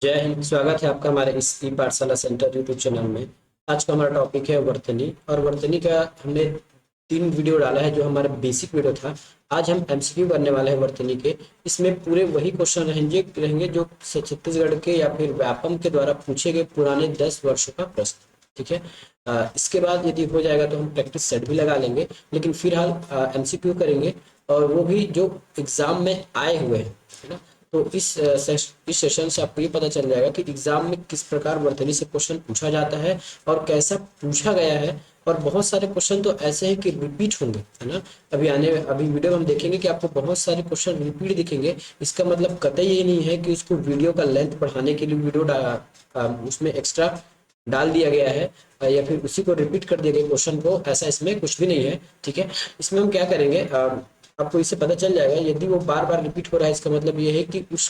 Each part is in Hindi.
जय हिंद। स्वागत है आपका हमारे इस ई पाठशाला सेंटर यूट्यूब चैनल में। आज का हमारा टॉपिक है वर्तनी। और वर्तनी का हमने 3 वीडियो डाला है जो हमारा बेसिक वीडियो था। आज हम एमसीक्यू करने वाले हैं वर्तनी के। इसमें पूरे वही क्वेश्चन रहेंगे रहेंगे जो छत्तीसगढ़ के या फिर व्यापम के द्वारा पूछे गए पुराने 10 वर्षों का प्रश्न। ठीक है। इसके बाद यदि हो जाएगा तो हम प्रैक्टिस सेट भी लगा लेंगे, लेकिन फिलहाल एमसीक्यू करेंगे, और वो भी जो एग्जाम में आए हुए हैं, है ना। तो इस सेशन से आपको ये पता चल जाएगा कि एग्जाम में किस प्रकार वर्तनी से क्वेश्चन पूछा जाता है और कैसा पूछा गया है। और बहुत सारे क्वेश्चन तो ऐसे हैं कि रिपीट होंगे, है ना। अभी वीडियो में हम देखेंगे कि आपको बहुत सारे क्वेश्चन रिपीट दिखेंगे। इसका मतलब कतई ये नहीं है कि उसको वीडियो का लेंथ बढ़ाने के लिए उसमें एक्स्ट्रा डाल दिया गया है, या फिर उसी को रिपीट कर दिया गया क्वेश्चन को। ऐसा इसमें कुछ भी नहीं है। ठीक है। इसमें हम क्या करेंगे, आपको इससे पता चल जाएगा। यदि वो बार बार रिपीट हो रहा है, इसका मतलब ये है कि उस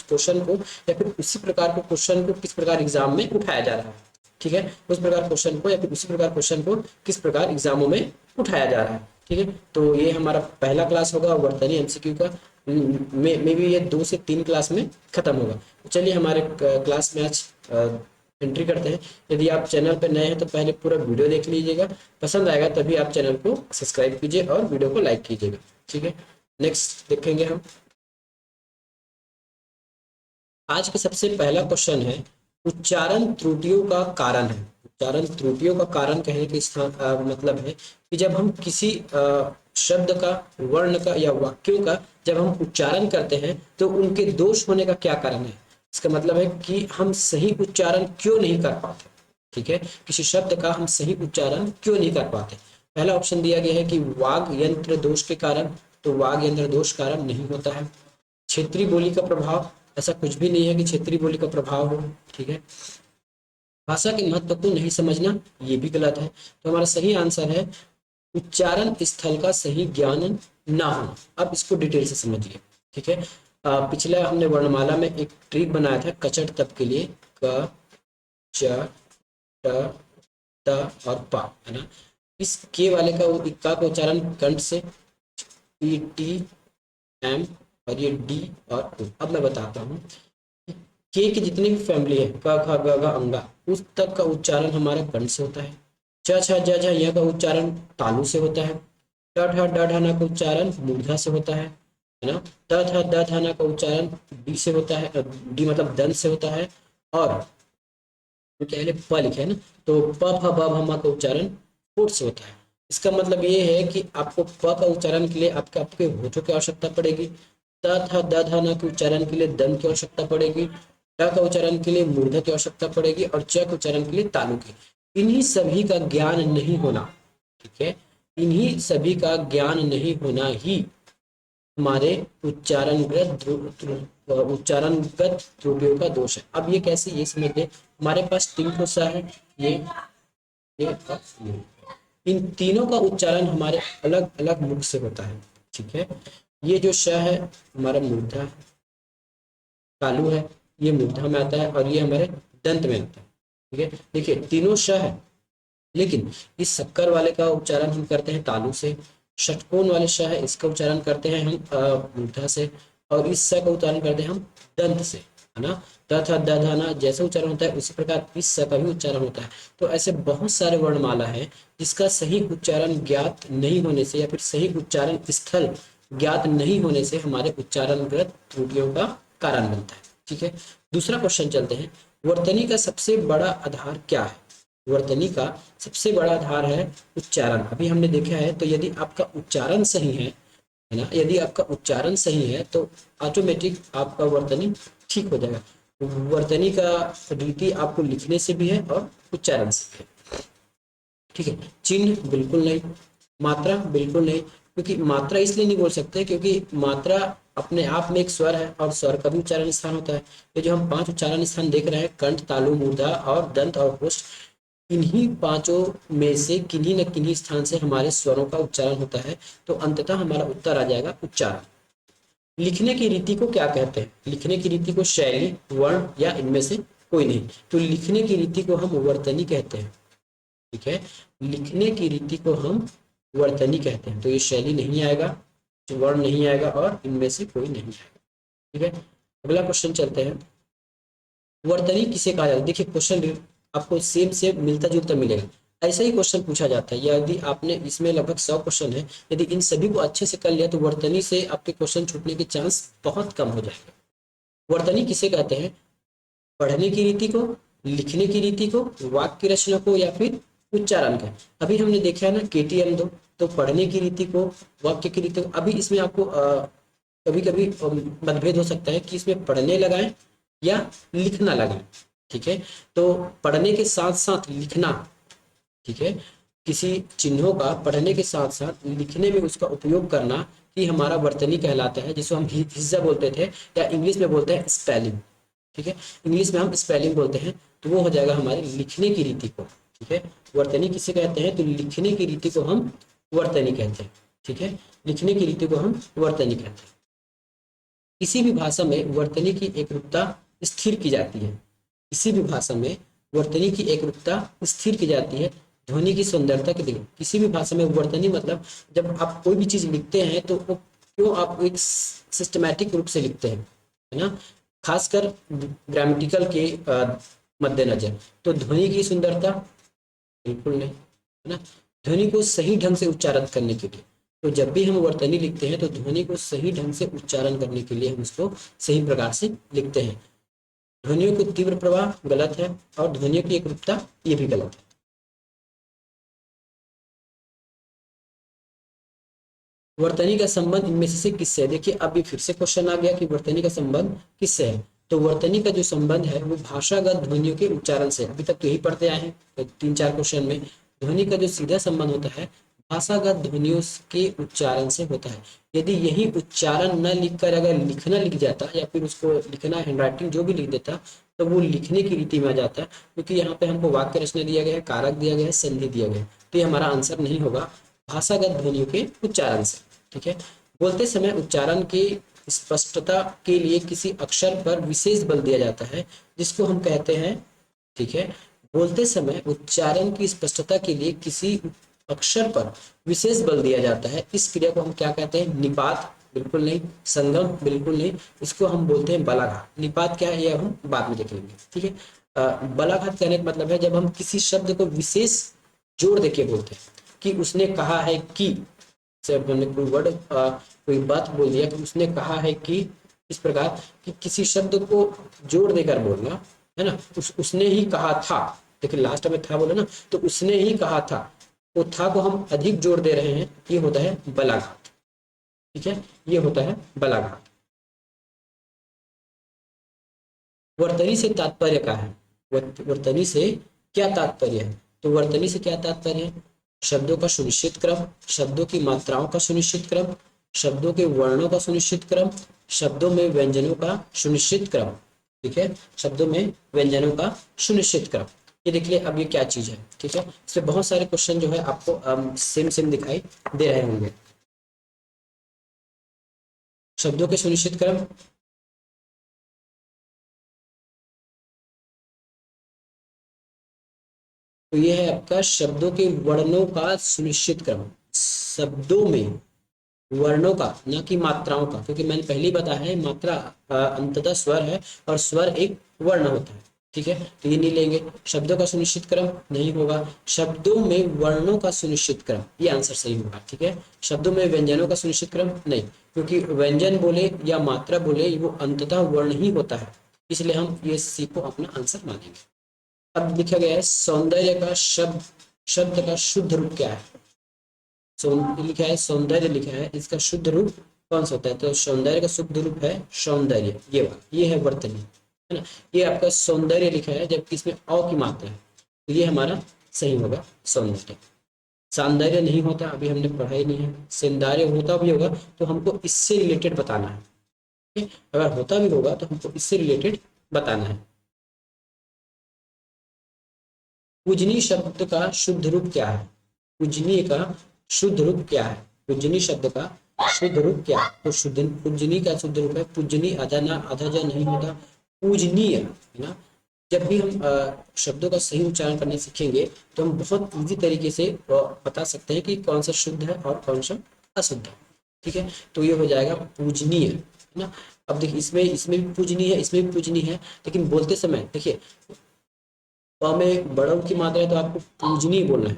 क्वेश्चन को या फिर उसी प्रकार के क्वेश्चन को किस प्रकार एग्जाम में उठाया जा रहा है। ठीक है। उस प्रकार क्वेश्चन को या फिर उसी प्रकार क्वेश्चन को किस प्रकार एग्जामों में उठाया जा रहा है। ठीक है। तो ये हमारा पहला क्लास होगा वर्तनी एमसीक्यू का। मे बी ये 2 से 3 क्लास में खत्म होगा। तो चलिए हमारे क्लास में आज एंट्री करते हैं। यदि आप चैनल पर नए हैं तो पहले पूरा वीडियो देख लीजिएगा। पसंद आएगा तभी आप चैनल को सब्सक्राइब कीजिए और वीडियो को लाइक कीजिएगा। ठीक है। नेक्स्ट देखेंगे हम। आज का सबसे पहला क्वेश्चन है, उच्चारण त्रुटियों का कारण है। उच्चारण त्रुटियों का कारण कहने के स्थान मतलब है कि जब हम किसी शब्द का, वर्ण का या वाक्यों का जब हम उच्चारण करते हैं तो उनके दोष होने का क्या कारण है। इसका मतलब है कि हम सही उच्चारण क्यों नहीं कर पाते। ठीक है। किसी शब्द का हम सही उच्चारण क्यों नहीं कर पाते। पहला ऑप्शन दिया गया है कि वाग यंत्र दोष के कारण। तो वाग यंत्र दोष कारण नहीं होता है। क्षेत्रीय बोली का प्रभाव, ऐसा कुछ भी नहीं है कि क्षेत्रीय बोली का प्रभाव हो। ठीक है। भाषा के महत्व को नहीं समझना, ये भी गलत है। तो हमारा सही आंसर है उच्चारण स्थल का सही ज्ञान ना होना। अब इसको डिटेल से समझिए। ठीक है। पिछला हमने वर्णमाला में एक ट्रिक बनाया था कचट तब के लिए, क च ट त और पा, है ना। इस के वाले का इक्का का उच्चारण कंठ से, पी टी एम, और ये डी और ओ। अब मैं बताता हूँ के की जितनी भी फैमिली है, क ख ग घ अंगा, उस तक का उच्चारण हमारे कंठ से होता है। च छ ज झ यह का उच्चारण तालु से होता है। ट ठ ड ढ न का उच्चारण मूर्धा से होता है ना। त थ द थ न का उच्चारण डी से होता है, डी मतलब दंत से होता है। और क्या है, प लिखे है ना, तो प फ ब भ म का उच्चारण होठ से होता है। इसका मतलब ये है कि आपको प का उच्चारण के लिए आपके आपके होठों की आवश्यकता पड़ेगी। त थ द ध न के उच्चारण के लिए दंत की आवश्यकता पड़ेगी। ट का उच्चारण के लिए मूर्धा की आवश्यकता पड़ेगी, और च के उच्चारण के लिए तालु की। इन्हीं सभी का ज्ञान नहीं होना, ठीक है, इन्हीं सभी का ज्ञान नहीं होना ही हमारे उच्चारणगत त्रुटियों का दोष है। अब ये कैसे, ये समझ ले। हमारे पास 3 है, ये और ये। इन तीनों का उच्चारण हमारे अलग अलग मुख से होता है। ठीक है। ये जो श है हमारा मूर्धा है, तालु है, ये मूर्धा में आता है, और ये हमारे दंत में आता है। ठीक है। देखिए तीनों श है, लेकिन इस शक्कर वाले का उच्चारण हम करते हैं तालु से। षटकोण वाले श है, इसका उच्चारण करते हैं हम मूर्धा से। और इस स का उच्चारण करते हैं हम दंत से, है ना। त थ द ध न जैसे उच्चारण होता है उसी प्रकार इस स का भी उच्चारण होता है। तो ऐसे बहुत सारे वर्णमाला है जिसका सही उच्चारण ज्ञात नहीं होने से या फिर सही उच्चारण स्थल ज्ञात नहीं होने से हमारे उच्चारणगत त्रुटियों का कारण बनता है। ठीक है। दूसरा क्वेश्चन चलते हैं। वर्तनी का सबसे बड़ा आधार क्या है। वर्तनी का सबसे बड़ा आधार है उच्चारण। अभी हमने देखा है, तो यदि आपका उच्चारण सही है ना, यदि आपका उच्चारण सही है तो ऑटोमेटिक आपका वर्तनी ठीक हो जाएगा। वर्तनी का रीति आपको लिखने से भी है और उच्चारण से भी है। ठीक है। चिन्ह बिल्कुल नहीं, मात्रा बिल्कुल नहीं, क्योंकि मात्रा इसलिए नहीं बोल सकते क्योंकि मात्रा अपने आप में एक स्वर है और स्वर का भी उच्चारण स्थान होता है। ये जो हम 5 उच्चारण स्थान देख रहे हैं, कंठ, तालु, मूर्धा और दंत और होस्ट, इन्हीं पांचों में से किन्हीं न किन्हीं स्थान से हमारे स्वरों का उच्चारण होता है। तो अंततः हमारा उत्तर आ जाएगा उच्चारण। लिखने की रीति को क्या कहते हैं। लिखने की रीति को शैली, वर्ण या इनमें से कोई नहीं। तो लिखने की रीति को हम वर्तनी कहते हैं। ठीक है। लिखने की रीति को हम वर्तनी कहते हैं। तो ये शैली नहीं आएगा, वर्ण नहीं आएगा, और इनमें से कोई नहीं आएगा। ठीक है। अगला क्वेश्चन चलते हैं। वर्तनी किसे कहा जाता है? देखिए क्वेश्चन आपको सेम से मिलता जुलता मिलेगा, ऐसा ही क्वेश्चन पूछा जाता है। यदि आपने इसमें लगभग 100 क्वेश्चन है, यदि इन सभी को अच्छे से कर लिया तो वर्तनी से आपके क्वेश्चन छूटने के चांस बहुत कम हो जाएंगे। वर्तनी किसे कहते हैं? पढ़ने की रीति को, लिखने की रीति को, वाक्य रचना को, या फिर उच्चारण का। अभी हमने देखा है ना KTM दो, तो पढ़ने की रीति को, वाक्य की रीति को। अभी इसमें आपको कभी कभी मतभेद हो सकता है कि इसमें पढ़ने लगाएं या लिखना लगाएं। ठीक है, तो पढ़ने के साथ साथ लिखना, ठीक है, किसी चिन्हों का पढ़ने के साथ साथ लिखने में उसका उपयोग करना ही हमारा वर्तनी कहलाता है, जिसको हम हिज्जा बोलते थे, या इंग्लिश में बोलते हैं स्पेलिंग। ठीक है, इंग्लिश में हम स्पेलिंग बोलते हैं, तो वो हो जाएगा हमारे लिखने की रीति को। ठीक है, वर्तनी किसे कहते हैं? तो लिखने की रीति को हम वर्तनी कहते हैं। ठीक है, लिखने की रीति को हम वर्तनी कहते हैं। किसी भी भाषा में वर्तनी की एकरूपता स्थिर की जाती है। किसी भी भाषा में वर्तनी की एकरूपता स्थिर की जाती है ध्वनि की सुंदरता के लिए। किसी भी भाषा में वर्तनी मतलब जब आप कोई भी चीज लिखते हैं तो वो क्यों आप एक सिस्टमैटिक रूप से लिखते हैं, है ना, खासकर ग्रामेटिकल के मद्देनजर। तो ध्वनि की सुंदरता बिल्कुल नहीं, है ना, ध्वनि को सही ढंग से उच्चारण करने के लिए। तो जब भी हम वर्तनी लिखते हैं तो ध्वनि को सही ढंग से उच्चारण करने के लिए हम उसको सही प्रकार से लिखते हैं। ध्वनियों को तीव्र प्रवाह गलत है, और ध्वनियों की एकरूपता ये भी गलत है। वर्तनी का संबंध इनमें से किससे है? देखिए अभी फिर से क्वेश्चन आ गया कि वर्तनी का संबंध किससे है। तो वर्तनी का जो संबंध है वो भाषागत ध्वनियों के उच्चारण से। अभी तक तो यही पढ़ते आए हैं, तो 3-4 क्वेश्चन में ध्वनि का जो सीधा संबंध होता है भाषागत ध्वनियों के उच्चारण से होता है। यदि यही उच्चारण न लिखकर अगर लिखना लिख जाता, या फिर उसको लिखना हैंडराइटिंग जो भी लिख देता, तो वो लिखने की रीति में आ जाता है। क्योंकि यहाँ पे हमको वाक्य रचना दिया गया है, कारक दिया गया है, संधि दिया गया है, तो ये हमारा आंसर नहीं होगा भाषागत ध्वनियों के उच्चारण से। ठीक है, बोलते समय उच्चारण की स्पष्टता के लिए किसी अक्षर पर विशेष बल दिया जाता है, जिसको हम कहते हैं, ठीक है, बोलते समय उच्चारण की स्पष्टता के लिए किसी अक्षर पर विशेष बल दिया जाता है, इस क्रिया को हम क्या कहते हैं? निपात बिल्कुल नहीं, संगम बिल्कुल नहीं, इसको हम बोलते हैं बलाघात। निपात क्या है ये हम बाद में देख लेंगे। ठीक है, बलाघात कहने का मतलब है जब हम किसी शब्द को विशेष जोड़ देके बोलते हैं कि उसने कहा है कि, जब हमने कोई वर्ड कोई बात बोल दिया कि उसने कहा है कि, इस प्रकार कि किसी शब्द को जोड़ देकर बोलना, है ना, उसने ही कहा था। देखिए लास्ट में था बोला ना, तो उसने ही कहा था, वो था को हम अधिक जोड़ दे रहे हैं, ये होता है बलाघात। ठीक है, ये होता है बलाघात। वर्तनी से तात्पर्य क्या है? वर्तनी से क्या तात्पर्य है? तो वर्तनी से क्या तात्पर्य है? शब्दों का सुनिश्चित क्रम, शब्दों की मात्राओं का सुनिश्चित क्रम, शब्दों के वर्णों का सुनिश्चित क्रम, शब्दों में व्यंजनों का सुनिश्चित क्रम। ठीक है, शब्दों में व्यंजनों का सुनिश्चित क्रम। ये देख लिया अब ये क्या चीज है। ठीक है, इसमें बहुत सारे क्वेश्चन जो है आपको सेम सेम दिखाई दे रहे होंगे। शब्दों के सुनिश्चित क्रम, तो ये है आपका शब्दों के वर्णों का सुनिश्चित क्रम। शब्दों में वर्णों का, न कि मात्राओं का, क्योंकि मैंने पहले ही बताया है मात्रा अंततः स्वर है और स्वर एक वर्ण होता है। ठीक है, तो ये नहीं लेंगे। शब्दों का सुनिश्चित क्रम नहीं होगा। शब्दों में वर्णों का सुनिश्चित क्रम, ये आंसर सही होगा। ठीक है, शब्दों में व्यंजनों का सुनिश्चित क्रम नहीं, क्योंकि व्यंजन बोले या मात्रा बोले वो अंततः वर्ण ही होता है, इसलिए हम ये सी को अपना आंसर मानेंगे। अब लिखा गया है सौंदर्य का शब्द का शुद्ध रूप क्या है? लिखा है सौंदर्य, लिखा है, इसका शुद्ध रूप कौन सा होता है? तो सौंदर्य का शुद्ध रूप है सौंदर्य, ये वाला, ये है वर्तनी, है ना। ये आपका सौंदर्य लिखा है, जबकि इसमें अ की मात्रा है, तो ये हमारा सही होगा सौंदर्य। सौंदर्य नहीं होता, अभी हमने पढ़ा ही नहीं है। सौंदर्य होता भी होगा तो हमको इससे रिलेटेड बताना है। ठीक है? अगर होता भी होगा तो हमको इससे रिलेटेड बताना है। पूजनी शब्द का शुद्ध रूप क्या है? पूजनीय का शुद्ध रूप क्या है? पूजनी शब्द का शुद्ध रूप क्या है? तो शुद्ध पूजनी का शुद्ध रूप है पूजनी, आधा ना आधा जा नहीं होता, पूजनीय, है ना। जब भी हम शब्दों का सही उच्चारण करने सीखेंगे तो हम बहुत इजी तरीके से बता सकते हैं कि कौन सा शुद्ध है और कौन सा अशुद्ध है। ठीक है, तो ये हो जाएगा पूजनीय, ना। अब देखिए इसमें इसमें भी पूजनी है, इसमें भी पूजनी है, लेकिन बोलते समय देखिए प में बड़ा ऊ की मात्रा है तो आपको पूजनी बोलना है,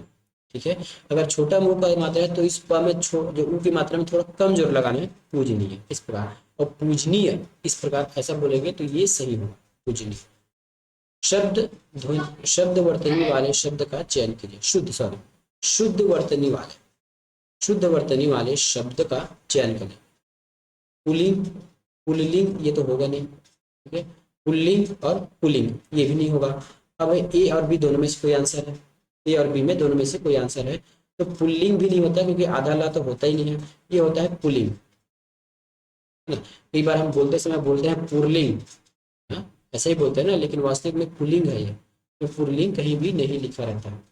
ठीक है। अगर छोटा मुंह का मात्रा है तो इस प में जो ऊ की मात्रा में थोड़ा कम जोर लगाना है, पूजनीय इस प्रकार। और पूजनीय इस प्रकार ऐसा बोलेंगे तो ये सही होगा, पूजनीय। शब्द शब्द वर्तनी वाले शब्द का चयन कीजिए, शुद्ध वर्तनी वाले, शुद्ध वर्तनी वाले शब्द का चयन करें। पुल्लिंग, पुल्लिंग ये तो होगा नहीं, ठीक है। पुल्लिंग और पुल्लिंग ये भी नहीं होगा। अब ए और बी दोनों में से कोई आंसर है, ए और बी में दोनों में से कोई आंसर है, तो पुल्लिंग भी नहीं होता क्योंकि आधा ला तो होता ही नहीं है, ये होता है पुल्लिंग, है ना। कई बार हम बोलते समय बोलते हैं पुरलिंग, हाँ, ऐसे ही बोलते हैं ना, लेकिन वास्तविक में पुल्लिंग है ये, तो पुल्लिंग कहीं भी नहीं लिखा रहता है।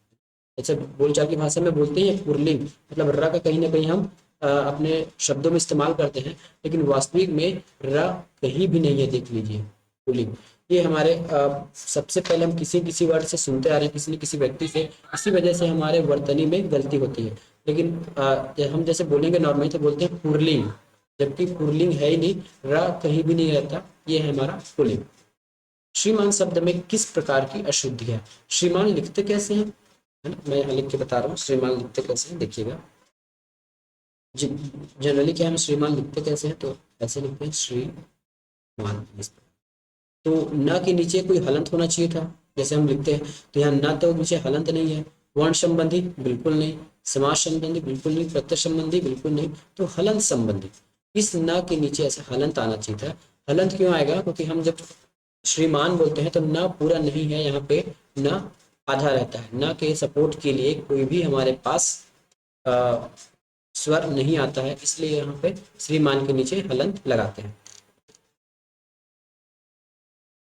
ऐसे बोलचाल की भाषा में बोलते हैं पुल्लिंग, मतलब र का कहीं ना कहीं हम अपने शब्दों में इस्तेमाल करते हैं, लेकिन वास्तविक में र कहीं भी नहीं है, देख लीजिए पुल्लिंग। ये हमारे सबसे पहले हम किसी किसी वर्ड से सुनते आ रहे हैं, किसी न किसी व्यक्ति से, इसी वजह से हमारे वर्तनी में गलती होती है। लेकिन हम जैसे बोलेंगे नॉर्मली तो बोलते हैं पुरलिंग, जबकि पुरलिंग है ही नहीं, र कहीं भी नहीं रहता, ये है हमारा पुल्लिंग। श्रीमान शब्द में किस प्रकार की अशुद्धि है? श्रीमान लिखते कैसे हैं, है ना, मैं यहाँ लिख के बता रहा हूँ श्रीमान लिखते कैसे हैं, देखिएगा। जनरली क्या हम श्रीमान लिखते कैसे हैं, तो ऐसे लिखते हैं श्रीमान, इस प्रकार। तो न के नीचे कोई हलंत होना चाहिए था, जैसे हम लिखते हैं, तो यहाँ न तो नीचे हलंत नहीं है, वर्ण संबंधी बिल्कुल नहीं, समास संबंधी बिल्कुल नहीं, प्रत्यय संबंधी बिल्कुल नहीं, तो हलंत संबंधी, इस न के नीचे ऐसे हलंत आना चाहिए था। हलंत क्यों आएगा, क्योंकि हम जब श्रीमान बोलते हैं तो न पूरा नहीं है, यहाँ पे न आधा रहता है, न के सपोर्ट के लिए कोई भी हमारे पास स्वर नहीं आता है, इसलिए यहाँ पे श्रीमान के नीचे हलंत लगाते हैं।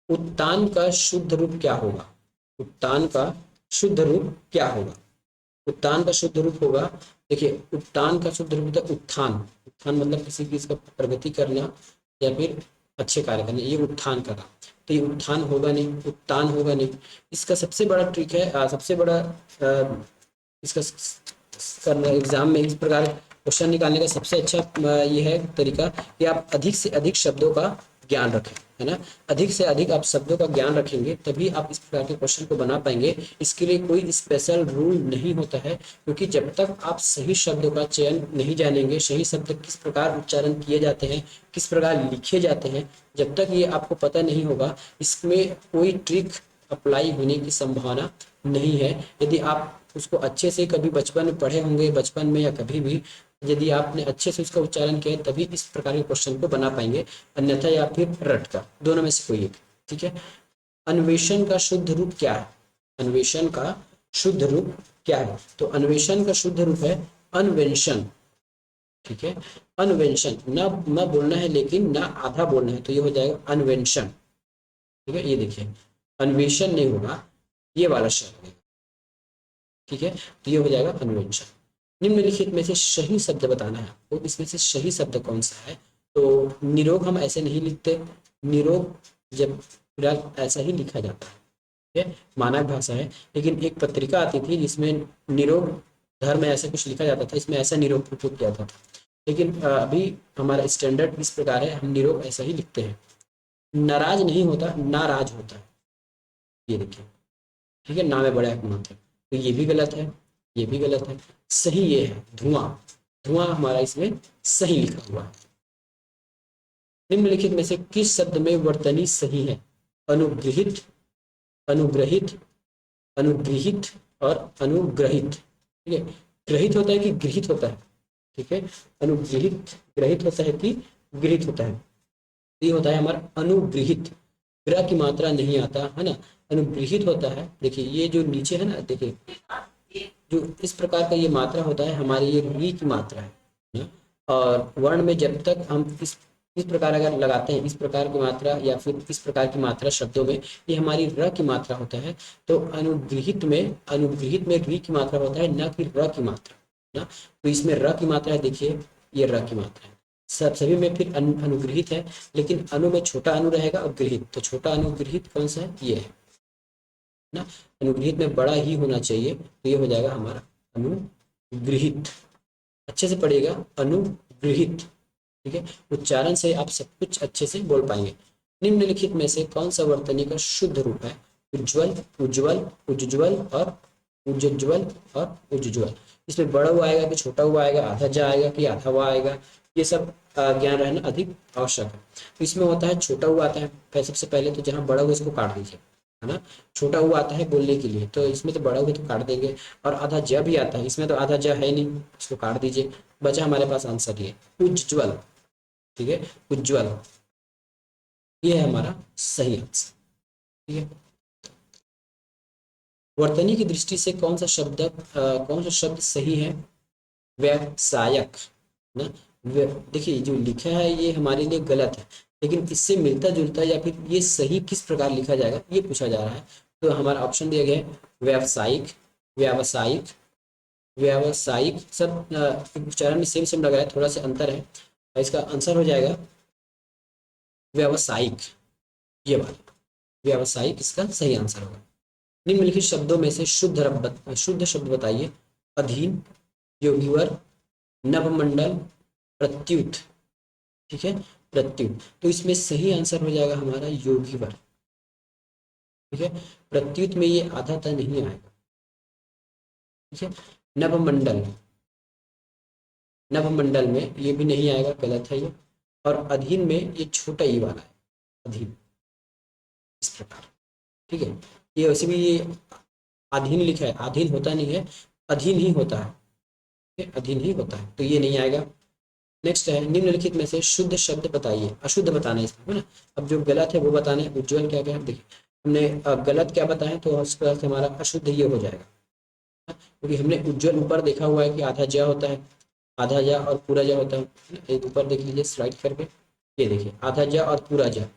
उत्तान का शुद्ध रूप क्या होगा? उत्तान का शुद्ध रूप क्या होगा? उत्तान का शुद्ध रूप होगा, देखिए उत्तान का शुद्ध रूप होता है उत्थान। उत्थान मतलब किसी चीज का प्रगति करना या फिर अच्छे कार्य करना, ये उत्थान का था, तो ये उत्थान होगा नहीं, उत्तान होगा नहीं। इसका सबसे बड़ा ट्रिक है, सबसे बड़ा इसका करना एग्जाम में इस प्रकार क्वेश्चन निकालने का सबसे अच्छा ये है तरीका कि आप अधिक से अधिक शब्दों का ज्ञान रखें, है ना। अधिक से अधिक आप शब्दों का ज्ञान रखेंगे तभी आप इस प्रकार के क्वेश्चन को बना पाएंगे। इसके लिए कोई स्पेशल रूल नहीं होता है, क्योंकि जब तक आप सही शब्दों का चयन नहीं जानेंगे, सही शब्द किस प्रकार उच्चारण किए जाते हैं, किस प्रकार लिखे जाते हैं, जब तक ये आपको पता नहीं होगा, इसमें कोई ट्रिक अप्लाई होने की संभावना नहीं है। यदि आप उसको अच्छे से कभी बचपन में पढ़े होंगे, बचपन में या कभी भी यदि आपने अच्छे से उसका उच्चारण किया तभी इस प्रकार के क्वेश्चन को बना पाएंगे, अन्यथा या फिर रट का, दोनों में से कोई एक, ठीक है। अन्वेषण का शुद्ध रूप क्या है? अन्वेषण का शुद्ध रूप क्या है? तो अन्वेषण का शुद्ध रूप है अन्वेषण, ठीक है। अन्वेषण न बोलना है, लेकिन न आधा बोलना है, तो ये हो जाएगा अन्वेषण, ठीक है। ये देखिए अन्वेषण नहीं होगा, ये वाला शब्द, ठीक है, तो ये हो जाएगा अन्वेषण। निम्नलिखित में से सही शब्द बताना है आपको, इसमें से सही शब्द कौन सा है? तो निरोग हम ऐसे नहीं लिखते, निरोग जब फिलहाल ऐसा ही लिखा जाता है, ठीक है, मानक भाषा है। लेकिन एक पत्रिका आती थी जिसमें निरोग धर्म ऐसा कुछ लिखा जाता था, इसमें ऐसा निरोग प्रस्तुत किया जाता था। लेकिन अभी हमारा स्टैंडर्ड इस प्रकार है, हम निरोग ऐसा ही लिखते हैं। नाराज नहीं होता, नाराज होता है, ये देखिए, ठीक है, नाम है बड़ा एक मात्र, तो ये भी गलत है, ये भी गलत है। सही ये है धुआं, धुआं हमारा इसमें सही लिखा हुआ है। निम्नलिखित में से किस शब्द में वर्तनी सही है? अनुग्रहित, अनुग्रहित, अनुगृहित और अनुग्रहित, ठीक है। ग्रहित होता है कि गृहित होता है, ठीक है, अनुगृहित ग्रहित होता है कि गृहित होता है, ये होता है हमारा अनुगृहित, ग्रह की मात्रा नहीं आता है ना, अनुगृहित होता है। देखिए ये जो नीचे है ना, देखिए जो इस प्रकार का ये मात्रा होता है हमारी, ये री की मात्रा है ना? और वर्ण में जब तक हम इस प्रकार अगर लगाते हैं, इस प्रकार की मात्रा या फिर इस प्रकार की मात्रा शब्दों में, ये हमारी र की मात्रा होता है। तो अनुगृहित में री की मात्रा होता है, न कि र की मात्रा, ना। तो इसमें र की मात्रा है, देखिए ये र की मात्रा है। सभी में फिर अनुगृहित है, लेकिन अनु में छोटा अनु रहेगा और गृहित, तो छोटा अनुगृहित कौन सा है? ये है ना। अनुगृहित में बड़ा ही होना चाहिए, तो ये हो जाएगा हमारा अनुगृहित। अच्छे से पढ़िएगा, अनुगृहित, ठीक है, उच्चारण से आप सब कुछ अच्छे से बोल पाएंगे। निम्नलिखित में से कौन सा वर्तनी का शुद्ध रूप है? उज्ज्वल, उज्ज्वल, उज्ज्वल और उज्ज्वल और उज्ज्वल। इसमें बड़ा हुआ आएगा कि छोटा हुआ आएगा, आधा जा आएगा कि आधा हुआ आएगा, ये सब ज्ञान रहना अधिक आवश्यक है। तो इसमें होता है छोटा हुआ आता है, सबसे पहले तो जहाँ बड़ा हुआ इसको काट दीजिए, है ना। छोटा हुआ आता है बोलने के लिए, तो इसमें तो बड़ा हुआ तो काट देंगे। और आधा ज भी आता है, इसमें तो आधा ज है नहीं, इसको काट दीजिए। बचा हमारे पास आंसर ये उज्ज्वल। ठीक है, उज्ज्वल, ये है हमारा सही आंसर। ठीक है, वर्तनी की दृष्टि से कौन सा शब्द सही है? व्यवसायक ना। देखिए जो लिखा है ये हमारे लिए गलत है, लेकिन इससे मिलता जुलता या फिर ये सही किस प्रकार लिखा जाएगा ये पूछा जा रहा है। तो हमारा ऑप्शन दिया गया है व्यावसायिक, व्यावसायिक, व्यावसायिक। सब उच्चारण में सेम सेम लग रहा है, थोड़ा सा अंतर है। इसका आंसर हो जाएगा व्यावसायिक, ये वाला व्यावसायिक इसका सही आंसर होगा। निम्नलिखित शब्दों में से शुद्ध शब्द बताइए। अधीन, योगिवर, नवमंडल, प्रत्युत। ठीक है, प्रत्युत। तो इसमें सही आंसर हो जाएगा हमारा योगिवर। ठीक है, प्रत्युत में ये आधा तय नहीं आएगा। ठीक है, नवमंडल, नवमंडल में ये भी नहीं आएगा, गलत है ये। और अधीन में ये छोटा ई वाला है, अधीन, इस प्रकार। ठीक है, ये वैसे भी ये अधीन लिखा है, अधीन होता नहीं है, अधीन ही होता है। ठीक है, अधीन ही होता है, तो ये नहीं आएगा। नेक्स्ट है निम्नलिखित में से शुद्ध शब्द बताइए। अशुद्ध बताना है इसमें, है ना। अब जो गलत है वो बताना है। उज्ज्वल क्या क्या है देखिए, हमने गलत क्या बताया तो उसके बाद हमारा अशुद्ध ये हो जाएगा, क्योंकि हमने उज्ज्वल ऊपर देखा हुआ है कि आधा ज होता है, आधा ज और पूरा ज होता है। एक ऊपर देख लीजिए स्लाइड करके, ये देखिए आधा ज और पूरा ज,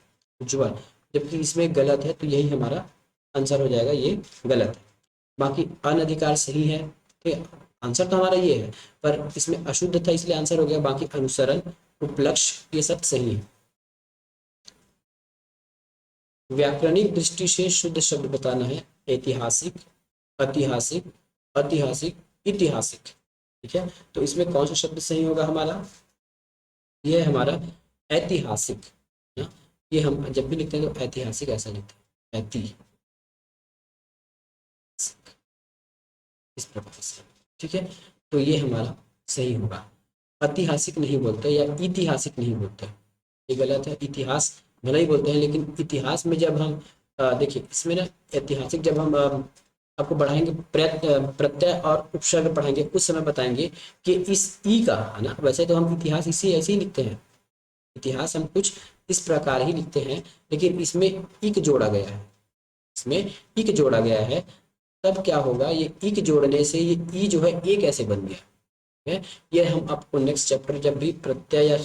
उज्ज्वल। जबकि इसमें गलत है, तो यही हमारा आंसर हो जाएगा, ये गलत है। बाकी अनधिकार सही है, ठीक है, आंसर तो हमारा ये है, पर इसमें अशुद्ध था इसलिए आंसर हो गया। बाकी अनुसरण, उपलक्ष्य, ये सब सही है। व्याकरणिक दृष्टि से शुद्ध शब्द बताना है। ऐतिहासिक, ऐतिहासिक, ऐतिहासिक, ऐतिहासिक। ठीक है, तो इसमें कौन सा शब्द सही होगा हमारा? ये है हमारा ऐतिहासिक ना। ये हम जब भी लिखते हैं तो ऐतिहासिक ऐसा लिखते हैं, ऐतिहासिक, इस प्रकार से। ठीक है, तो ये हमारा सही होगा। ऐतिहासिक नहीं बोलते या ऐतिहासिक नहीं बोलते, ये गलत है। इतिहास भले ही बोलते हैं, लेकिन इतिहास में जब हम देखिए इसमें ना, ऐतिहासिक जब हम आपको बढ़ाएंगे, प्रत्यय और उपसर्ग पढ़ाएंगे, उस समय बताएंगे कि इस ई का, है ना। वैसे तो हम इतिहास इसी ऐसे ही लिखते हैं, इतिहास हम कुछ इस प्रकार ही लिखते हैं, लेकिन इसमें इक जोड़ा गया है, इसमें इक जोड़ा गया है। तब क्या होगा, ये इक जोड़ने से ये ई जो है ए कैसे बन गया है, ये हम आपको नेक्स्ट चैप्टर जब भी प्रत्यय या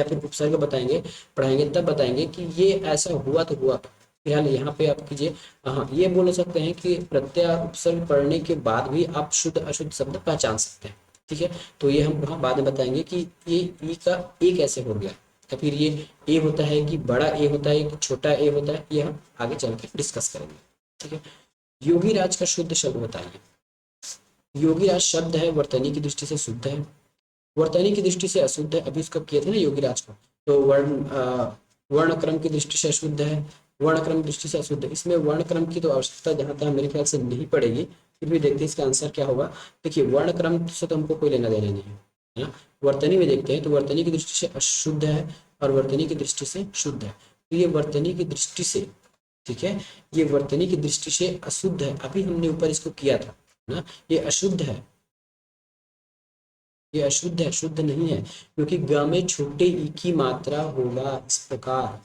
फिर उपसर्ग बताएंगे, पढ़ाएंगे, तब बताएंगे कि ये ऐसा हुआ तो हुआ। फिलहाल यहाँ पे आप कीजिए। हाँ, ये बोल सकते हैं कि प्रत्यय उपसर्ग पढ़ने के बाद भी आप शुद्ध अशुद्ध शब्द पहचान सकते हैं। ठीक है, तो ये हम वहाँ बाद में बताएंगे कि ये ई का ए कैसे हो गया, या फिर ये ए होता है कि बड़ा ए होता है कि छोटा ए होता है, ये हम आगे चल के डिस्कस करेंगे। ठीक है, योगी राज का शुद्ध शब्द बताइए। योगी राज शब्द है, वर्तनी की दृष्टि से शुद्ध है, वर्तनी की दृष्टि से अशुद्ध है। अभी उसका किए थे ना योगी राज को, तो वर्ण क्रम की दृष्टि से अशुद्ध है, वर्ण क्रम की दृष्टि से अशुद्ध है। इसमें वर्ण क्रम की तो आवश्यकता जहां तक मेरे ख्याल से नहीं पड़ेगी, फिर भी देखते हैं इसका आंसर क्या होगा। देखिए वर्ण क्रम से तो हमको कोई लेना देना नहीं है ना। वर्तनी में देखते हैं तो वर्तनी की दृष्टि से अशुद्ध है और वर्तनी की दृष्टि से शुद्ध है। तो ये वर्तनी की दृष्टि से, ठीक है, ये वर्तनी की दृष्टि से अशुद्ध है। अभी हमने ऊपर इसको किया था ना, ये अशुद्ध है, ये अशुद्ध है, शुद्ध नहीं है, क्योंकि ग में छोटे ई की मात्रा होगा इस प्रकार,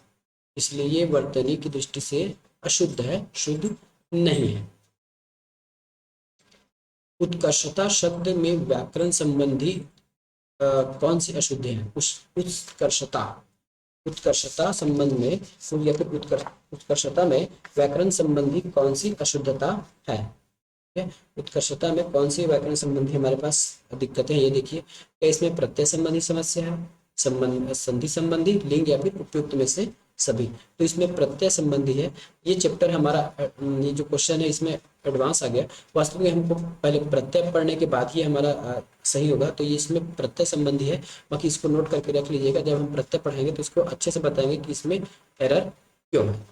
इसलिए ये वर्तनी की दृष्टि से अशुद्ध है, शुद्ध नहीं है। उत्कर्षता शब्द में व्याकरण संबंधी कौन सी अशुद्धि है? उत्कर्षता, उत्कर्षता संबंध में या फिर उत्कर्षता में व्याकरण संबंधी कौन सी अशुद्धता है? उत्कर्षता में कौन सी व्याकरण संबंधी हमारे पास दिक्कतें हैं, ये देखिए। क्या इसमें प्रत्यय संबंधी समस्या है, संबंध, संधि संबंधी, लिंग, या फिर उपयुक्त में से सभी। तो इसमें प्रत्यय संबंधी है। ये चैप्टर हमारा ये जो क्वेश्चन है इसमें एडवांस आ गया। वास्तव में हमको पहले प्रत्यय पढ़ने के बाद ही हमारा सही होगा। तो ये इसमें प्रत्यय संबंधी है। बाकी इसको नोट करके रख लीजिएगा, जब हम प्रत्यय पढ़ेंगे तो इसको अच्छे से बताएंगे कि इसमें एरर क्यों है।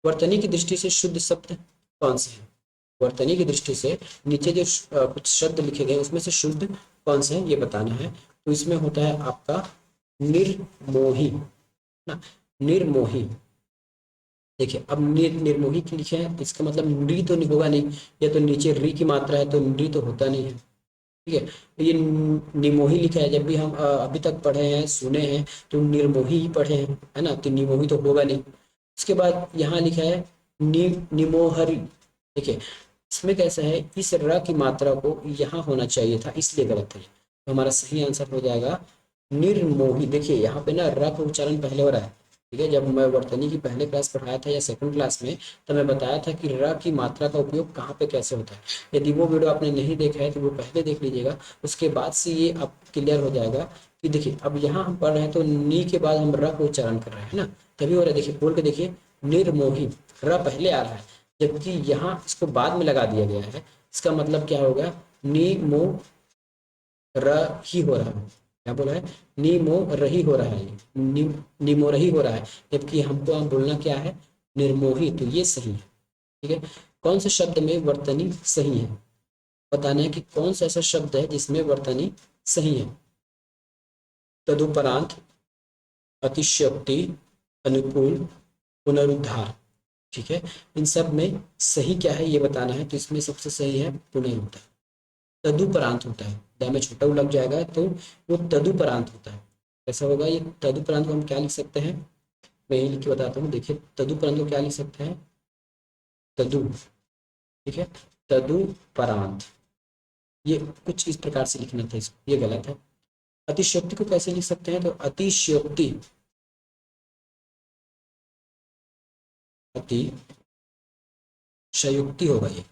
वर्तनी की दृष्टि से शुद्ध शब्द कौन से हैं? वर्तनी की दृष्टि से नीचे जो कुछ शब्द लिखे गए उसमें से शुद्ध कौन से हैं ये बताना है। तो इसमें होता है आपका निर्मोही ना, निर्मोही। देखिए अब निर्मोही की लिखे हैं, इसका मतलब नृ तो नहीं होगा नहीं, या तो नीचे री की मात्रा है तो नृ तो होता नहीं है। ठीक है, तो ये निमोही लिखा है। जब भी हम अभी तक पढ़े हैं सुने हैं तो निर्मोही ही पढ़े हैं, है ना, तो निमोही तो होगा नहीं। उसके बाद यहाँ लिखा है निमोहरी। देखिए इसमें कैसा है, इस र की मात्रा को यहाँ होना चाहिए था, इसलिए गलत है। तो हमारा सही आंसर हो जाएगा निर्मोही। देखिए यहाँ पे ना र का उच्चारण पहले हो रहा है। ठीक है, जब मैं वर्तनी की पहले क्लास पढ़ाया था या सेकंड क्लास में, तो मैं बताया था कि र की मात्रा का उपयोग कहाँ पे कैसे होता है। यदि वो वीडियो आपने नहीं देखा है तो वो पहले देख लीजिएगा, उसके बाद से ये अब क्लियर हो जाएगा कि देखिए अब यहाँ हम पढ़ रहे हैं तो नी के बाद हम र का उच्चारण कर रहे हैं ना, तभी हो रहा है। देखिए बोल के देखिए, निर्मोही, र पहले आ रहा है, जबकि यहाँ इसको बाद में लगा दिया गया है। इसका मतलब क्या होगा, नी मो रही हो रहा है। क्या बोला है, नीमो रही हो रहा है, निमो रही हो रहा है, जबकि हमको हम बोलना क्या है, निर्मोही। तो ये सही है। ठीक है, कौन से शब्द में वर्तनी सही है, बताना है कि कौन सा ऐसा शब्द है जिसमें वर्तनी सही है। तदुपरांत, अतिशयोक्ति, अनुकूल, पुनरुद्धार। ठीक है, इन सब में सही क्या है ये बताना है। तो इसमें सबसे सही है पुनरुद्धार। तदुपरांत होता है, द में छोटा उ लग जाएगा तो वो तदुपरांत होता है। ऐसा होगा, ये तदुपरांत को हम क्या लिख सकते हैं, मैं यही लिख के बताता हूँ। देखिए तदुपरांत को क्या लिख सकते हैं, तदु। ठीक है, तदुपरांत, ये कुछ इस प्रकार से लिखना था इसको, ये गलत है। अतिशयोक्ति को कैसे लिख सकते हैं, तो अतिशयोक्ति, अतिशयोक्ति होगा ये।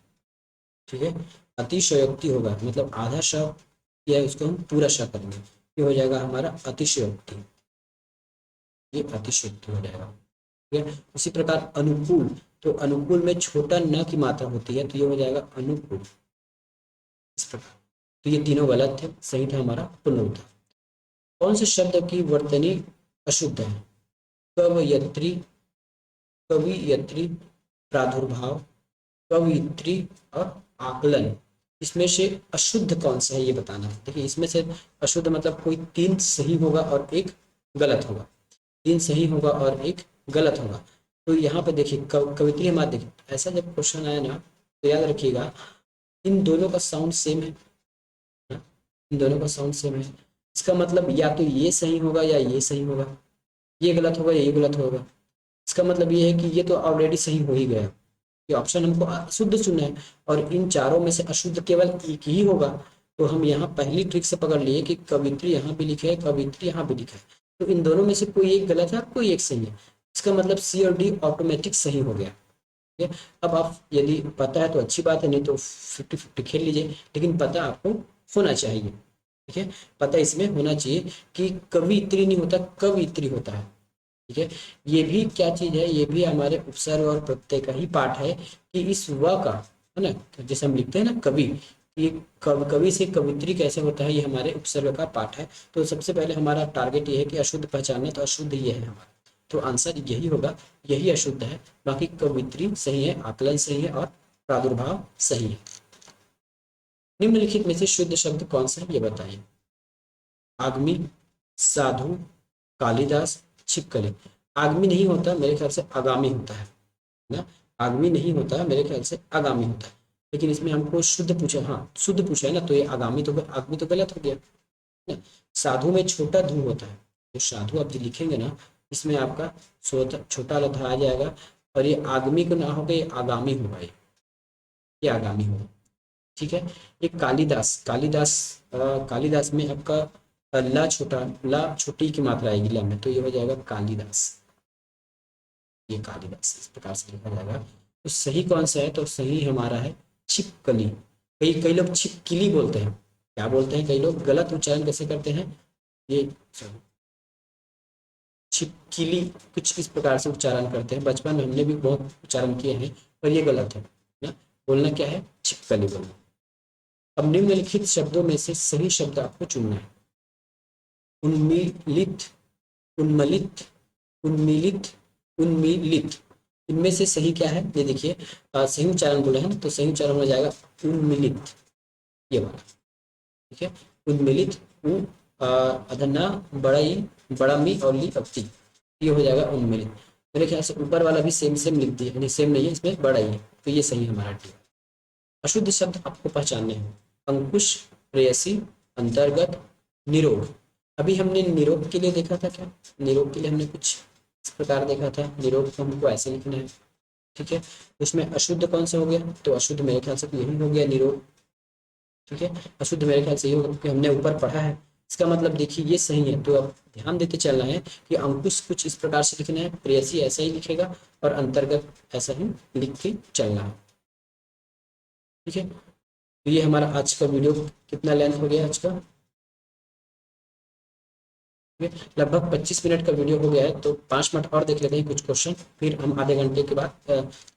ठीक है, अतिशयोक्ति होगा, मतलब आधा श किया है उसको हम पूरा श करेंगे, ये हो जाएगा हमारा अतिशयोक्ति। ये अतिशयोक्ति हो जाएगा। ठीक है, उसी प्रकार अनुकूल, तो अनुकूल में छोटा न की मात्रा होती है, तो ये हो जाएगा अनुकूल, इस प्रकार। तो ये तीनों गलत थे, सही था हमारा पुनरुत्थान। कौन से शब्द की वर्तनी अशुद्ध है, कवयत्री, कवियत्री, प्रादुर्भाव, कवियत्री और आकलन। इसमें से अशुद्ध कौन सा है ये बताना है। देखिए इसमें से अशुद्ध मतलब कोई तीन सही होगा और एक गलत होगा, तीन सही होगा और एक गलत होगा। तो यहाँ पे देखिए कवित्री हमारा, देखिए ऐसा जब क्वेश्चन आया ना तो याद रखिएगा इन दोनों का साउंड सेम है ना, इन दोनों का साउंड सेम है। इसका मतलब या तो ये सही होगा या ये सही होगा, ये गलत होगा या ये गलत होगा। इसका मतलब ये है कि ये तो ऑलरेडी सही हो ही गया, ये ऑप्शन हमको अशुद्ध चुना है और इन चारों में से अशुद्ध केवल एक ही होगा। तो हम यहाँ पहली ट्रिक से पकड़ लिए कि कवित्री यहाँ भी लिखे है, कवित्री यहाँ भी लिखा है, तो इन दोनों में से कोई एक गलत है, कोई एक सही है। इसका मतलब सी और डी ऑटोमेटिक सही हो गया। ठीक है, अब आप यदि पता है तो अच्छी बात है, नहीं तो 50-50 खेल लीजिए, लेकिन पता आपको होना चाहिए। ठीक है, पता इसमें होना चाहिए कि कवित्री नहीं होता, कवित्री होता है। ठीक है, ये भी क्या चीज है, ये भी हमारे उपसर्ग और प्रत्यय का ही पाठ है कि इस व का, है ना, जैसे हम लिखते हैं ना कवि, ये कवि से कवित्री कैसे होता है, ये हमारे उपसर्ग का पाठ है। तो सबसे पहले हमारा टारगेट ये है कि अशुद्ध पहचानना, तो अशुद्ध ये है हमारा, तो आंसर यही होगा, यही अशुद्ध है। बाकी कवित्री सही है, आकलन सही है और प्रादुर्भाव सही है। निम्नलिखित में से शुद्ध शब्द कौन सा है ये बताइए। आगमी, साधु, कालिदास, छिपकली। आगमी नहीं होता, मेरे ख्याल से आगामी होता है ना, आगमी नहीं होता, मेरे ख्याल से आगामी होता है। लेकिन इसमें हमको शुद्ध पूछा, हाँ शुद्ध पूछा है ना, तो ये आगामी तो आगमी तो गलत हो गया ना। साधु में छोटा धू होता है, तो साधु आप जो लिखेंगे ना इसमें आपका छोटा वाला धा आ जाएगा, और ये आगमी को ना होगा, ये आगामी होगा, ये आगामी होगा। ठीक है, ये कालिदास, कालिदास कालिदास में आपका ला छोटा, ला छोटी की मात्रा आएगी ला में, तो ये हो जाएगा कालिदास, ये कालिदास इस प्रकार से लिखा जाएगा। तो सही कौन सा है, तो सही हमारा है छिपकली। कई कई लोग छिपकली बोलते हैं, क्या बोलते हैं, कई लोग गलत उच्चारण कैसे करते हैं, ये छिपकिली, कुछ इस प्रकार से उच्चारण करते हैं। बचपन में हमने भी बहुत उच्चारण किए हैं, पर ये गलत है ना। बोलना क्या है, छिपकली बोलना। अब निम्नलिखित शब्दों में से सही शब्द आपको चुनना है। उन्मीलित, उन्मलित, उन्मीलित, उन्मीलित, इनमें से सही क्या है, ये देखिए। सही उच्चारण बोले हैं तो सही उच्चारण हो जाएगा उन्मिलित, ये वाला। ठीक है, उन्मिलित, उ अधना, बड़ाई, बड़ा मी और ली अवती, ये हो जाएगा उन्मिलित। मेरे ख्याल से ऊपर वाला भी सेम सेम लिख दिया, यानी सेम नहीं है, इसमें बड़ा ही है, तो ये सही है हमारा डी। अशुद्ध शब्द आपको पहचानने हैं। अंकुश, प्रेयसी, अंतर्गत, निरोग। अभी हमने निरोग के लिए देखा था क्या, निरोग के लिए हमने कुछ इस प्रकार देखा था। निरोग को हमको ऐसे लिखना है, ठीक है। उसमें अशुद्ध कौन सा हो गया, तो अशुद्ध मेरे ख्याल से यही हो गया, निरोग। ठीक है, अशुद्ध मेरे ख्याल से यही होगा क्योंकि हमने ऊपर पढ़ा है। इसका मतलब देखिए ये सही है, तो अब ध्यान देते चलना है कि अंकुश कुछ इस प्रकार से लिखना है, प्रेयसी ऐसा ही लिखेगा और अंतर्गत ऐसा ही लिख के चलना है। ठीक है, तो ये हमारा आज का वीडियो कितना लेंथ हो गया आज का, लगभग 25 मिनट का वीडियो हो गया है। तो 5 मिनट और देख लेते हैं कुछ क्वेश्चन, फिर हम आधे घंटे के बाद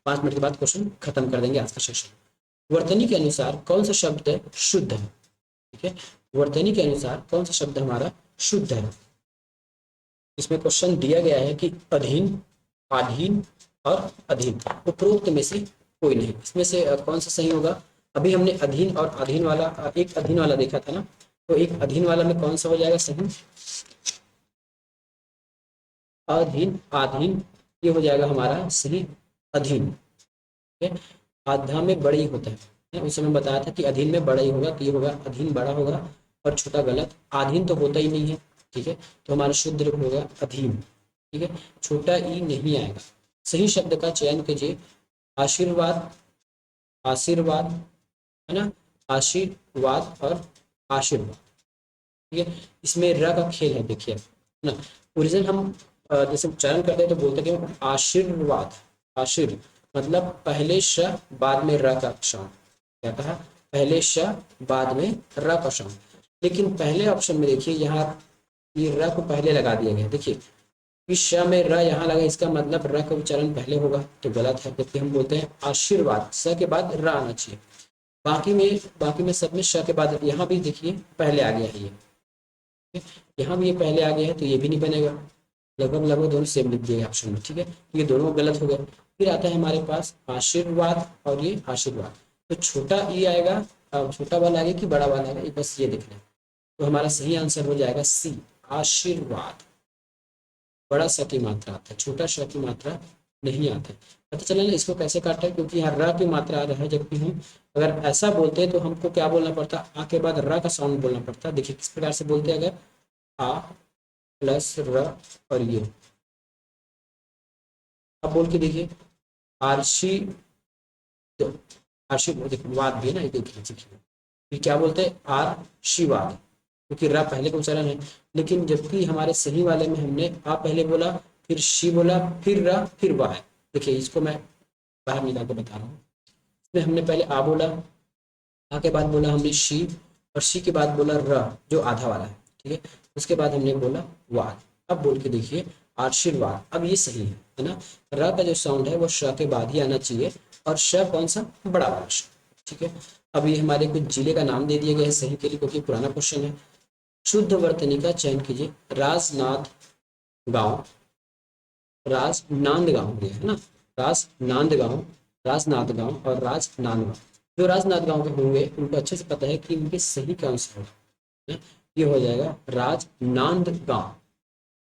5 मिनट के बाद क्वेश्चन खत्म कर देंगे आज का सेशन। वर्तनी के अनुसार कौन सा शब्द शुद्ध है, ठीक है। वर्तनी के अनुसार कौन सा शब्द हमारा शुद्ध है। इसमें क्वेश्चन दिया गया है कि अधीन, आधीन और अधीन, उपरोक्त में से कोई नहीं। इसमें से कौन सा सही होगा। अभी हमने अधीन और अधीन वाला, एक अधीन वाला देखा था ना, तो एक अधीन वाला में कौन सा हो जाएगा सही, अधीन, आधीन, ये हो जाएगा हमारा सही अधीन। ठीक है, आधा में बड़ा ही होता है, उस समय बताया था कि अधीन में बड़ा ही होगा, तो ये होगा अधीन बड़ा होगा और छोटा गलत। आधीन तो होता ही नहीं है, ठीक है, तो हमारा शुद्ध रूप होगा अधीन। ठीक है, छोटा ई नहीं आएगा। सही शब्द का चयन कीजिए। आशीर्वाद, आशीर्वाद, है ना, आशीर्वाद और आशीर्वाद। ठीक है, इसमें र का खेल है, देखिए, है ना। ओरिजिनल हम जैसे उच्चारण करते हैं तो बोलते हैं कि आशीर्वाद, आशीर मतलब पहले श बाद में र का साउंड, क्या कहा, पहले श बाद में र का साउंड। लेकिन पहले ऑप्शन में देखिए यहाँ ये र को पहले लगा दिया गया, देखिए इस श में र यहाँ लगा, इसका मतलब र का उच्चारण पहले होगा, तो गलत है। जबकि हम बोलते हैं आशीर्वाद, स के बाद र आना चाहिए। बाकी में सब में श के बाद यहाँ भी देखिए पहले आ गया है, ये यहाँ भी ये पहले आ गया है, तो ये भी नहीं बनेगा। लगभग लगभग दोनों सेम लिख दिए ऑप्शन में, ठीक है, ये दोनों गलत हो गए। फिर आता है हमारे पास आशीर्वाद और ये आशीर्वाद, तो छोटा ई आएगा, छोटा वाला आएगा कि बड़ा वाला आएगा, ये बस ये देखना है। तो हमारा सही आंसर हो जाएगा सी, आशीर्वाद। बड़ा स की मात्रा आता है, छोटा श की मात्रा नहीं आता है। पता चला ना इसको कैसे काटा है, क्योंकि यहाँ र की मात्रा आ रहा है, जबकि हम अगर ऐसा बोलते हैं तो हमको क्या बोलना पड़ता, आ के बाद र का साउंड बोलना पड़ता। देखिए किस प्रकार से बोलते हैं, अगर आ प्लस र और ये, अब बोल के देखिए आरशी, आशीर्वाद, देखिए वाद भी है ना, ये देखिए फिर क्या बोलते हैं आशीर्वाद, क्योंकि रा पहले का उच्चारण है। लेकिन जबकि हमारे सही वाले में हमने आ पहले बोला, फिर शी बोला, फिर रा, फिर वाह है। देखिए इसको मैं बाहर निकाल के बता रहा हूँ। इसमें हमने पहले आ बोला, आ के बाद बोला हमने शी, और शी के बाद बोला र जो आधा वाला है, ठीक है, उसके बाद हमने बोला वाद। अब बोल के देखिए आशीर्वाद, अब ये सही है ना। र का जो साउंड है वो श के बाद ही आना चाहिए, और श कौन सा, बड़ा वाला श। ठीक है, अब ये हमारे कुछ जिले का नाम दे दिया गया है सही के लिए, क्योंकि पुराना क्वेश्चन है। शुद्ध वर्तनी का चयन कीजिए। राजनाथ गांव, राजनांद गांव है ना, राजनांद गांव, राजनाथ गांव और राजनांद गांव। जो राजनाथ गांव के होंगे उनको अच्छे से पता है कि इनके सही कौन से होगा, ये हो जाएगा राजनांद गांव।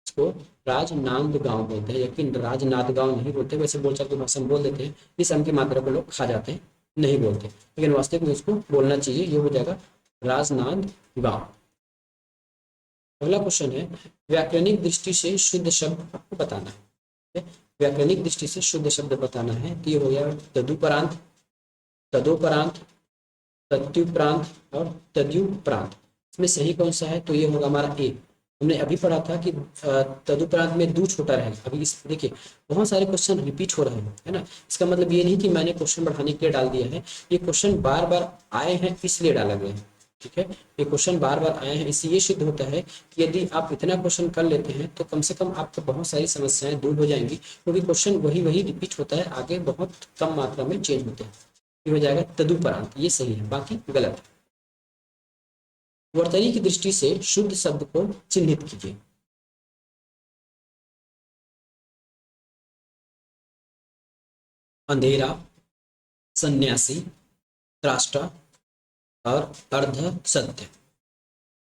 इसको राजनांद गांव बोलते हैं, लेकिन राजनाथ गांव नहीं बोलते। वैसे बोलचाल की भाषा में बोल देते हैं, इस अंक की मात्रा को लोग खा जाते हैं, नहीं बोलते, लेकिन वास्तविक में उसको बोलना चाहिए। ये हो जाएगा राजनांद गांव। अगला क्वेश्चन है, व्याकरणिक दृष्टि से शुद्ध शब्द आपको बताना है। व्याकरणिक दृष्टि से शुद्ध शब्द बताना है, तो ये हो गया तदुपरांत, तदोपरांत, तत्युपरांत और तद्युपरांत। इसमें सही कौन सा है, तो ये होगा हमारा ए। हमने अभी पढ़ा था कि तदुपरांत में दू छोटा रहेगा। अभी इस देखिए बहुत सारे क्वेश्चन रिपीट हो रहे हैं, है ना। इसका मतलब ये नहीं कि मैंने क्वेश्चन बढ़ाने के लिए डाल दिया है, ये क्वेश्चन बार बार आए हैं इसलिए डाला गया है। ठीक है, ये क्वेश्चन बार बार आए हैं, इससे ये सिद्ध होता है कि यदि आप इतना क्वेश्चन कर लेते हैं तो कम से कम आपको बहुत सारी समस्याएं दूर हो जाएंगी, क्योंकि क्वेश्चन वही वही रिपीट होता है, आगे बहुत कम मात्रा में चेंज होते हैं। ये हो जाएगा तदुपरांत, ये सही है, बाकी गलत है। वर्तनी की दृष्टि से शुद्ध शब्द को चिन्हित कीजिए। अंधेरा, सन्यासी, त्राष्टा और अर्ध सत्य।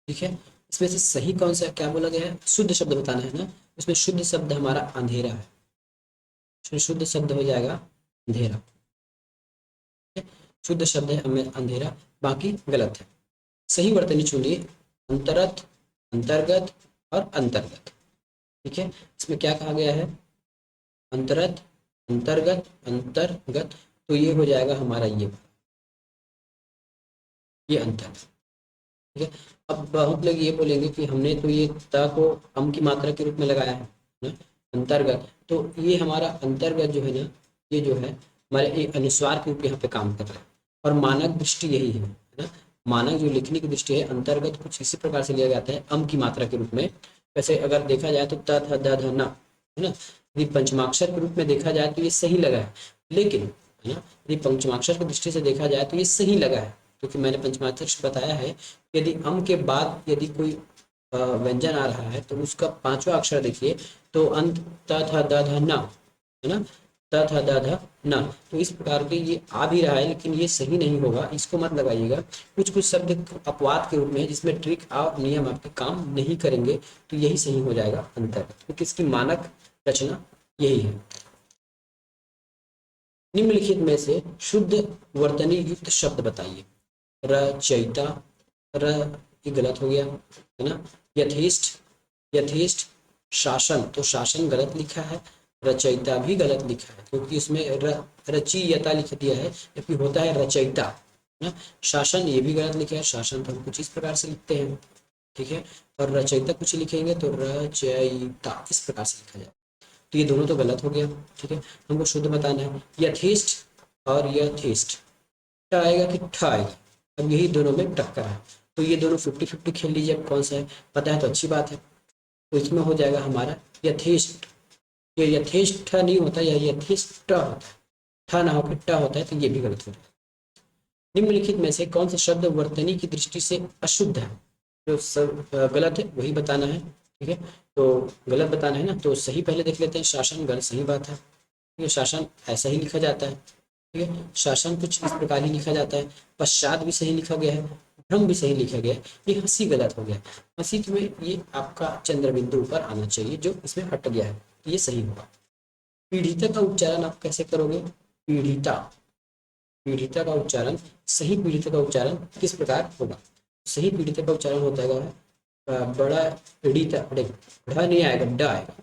ठीक है, इसमें से सही कौन सा, क्या बोला गया है, शुद्ध शब्द बताना है ना। इसमें शुद्ध शब्द हमारा अंधेरा है, इसमें शुद्ध शब्द हो जाएगा अंधेरा। शुद्ध शब्द है हमें अंधेरा, बाकी गलत है। सही वर्तनी चुनिए। अंतरथ, अंतर्गत और अंतर्गत। ठीक है, इसमें क्या कहा गया है, अंतरथ, अंतर्गत, अंतर्गत, तो ये हो जाएगा हमारा ये अंतर। ठीक है, अब बहुत लोग ये बोलेंगे कि हमने तो ये त को अम की मात्रा के रूप में लगाया है ना, अंतर्गत, तो ये हमारा अंतर्गत जो है ना, ये जो है हमारे एक अनुस्वार के रूप में यहाँ पे काम कर रहा है, और मानक दृष्टि यही है ना। मानक जो लिखने की दृष्टि है, अंतर्गत कुछ इसी प्रकार से लिया जाता है अम की मात्रा के रूप में। वैसे अगर देखा जाए तो त थ द ध न, है ना, यदि पंचमाक्षर के रूप में देखा जाए तो ये सही लगा है, लेकिन है ना, यदि पंचमाक्षर की दृष्टि से देखा जाए तो ये सही लगा है, क्योंकि मैंने पंचमाक्षर बताया है, यदि अम के बाद यदि कोई व्यंजन आ रहा है तो उसका पांचवा अक्षर देखिए, तो अंत त थ द ध न, है ना, त थ द ध न, तो इस प्रकार के ये आ भी रहा है, लेकिन ये सही नहीं होगा, इसको मत लगाइएगा। कुछ कुछ शब्द अपवाद के रूप में है, जिसमें ट्रिक और नियम आपके काम नहीं करेंगे, तो यही सही हो जाएगा अंतर, क्योंकि इसकी मानक रचना यही है। निम्नलिखित में से शुद्ध वर्तनी युक्त शब्द बताइए। रचयिता, र ये गलत हो गया, है ना। यथेष्ट, यथेष्ट, शासन, तो शासन गलत लिखा है, रचयिता भी गलत लिखा है, क्योंकि इसमें रचयिता लिख दिया है, जबकि होता है रचयिता, है ना। शासन ये भी गलत लिखा है, शासन तो हम कुछ इस प्रकार से लिखते हैं, ठीक है, और रचयिता कुछ लिखेंगे तो रचयिता इस प्रकार से लिखा जाए, तो ये दोनों तो गलत हो गया। ठीक है, हमको शुद्ध बताना है। यथेष्ट और यथेष्ट, ट आएगा कि ठ आएगा, अब यही दोनों में टक्कर है, तो ये दोनों 50-50 खेल लीजिए, अब कौन सा है पता है तो अच्छी बात है। तो इसमें हो जाएगा हमारा यथेष्ट, ये यथेष्ट नहीं होता, यह यथेष्ट होता है, ठ ना होकर ट होता है, तो ये भी गलत हो जाएगा। निम्नलिखित में से कौन सा शब्द वर्तनी की दृष्टि से अशुद्ध है, जो सब गलत है वही बताना है। ठीक है, तो गलत बताना है ना, तो सही पहले देख लेते हैं। शासन गलत, सही बात है, ठीक है, शासन ऐसा ही लिखा जाता है, ठीक है, शासन कुछ इस प्रकार ही लिखा जाता है। पश्चात भी सही लिखा गया है, भ्रम भी सही लिखा गया है, ये हंसी गलत हो गया। हंसी में ये आपका चंद्र बिंदु ऊपर आना चाहिए, जो इसमें हट गया है, तो ये सही होगा। पीड़िता का उच्चारण आप कैसे करोगे, पीड़िता, पीड़िता का उच्चारण, सही पीड़िता का उच्चारण किस प्रकार होगा। सही पीड़िता का उच्चारण होता है बड़ा पीड़िता, ढ नहीं आएगा, ड आएगा,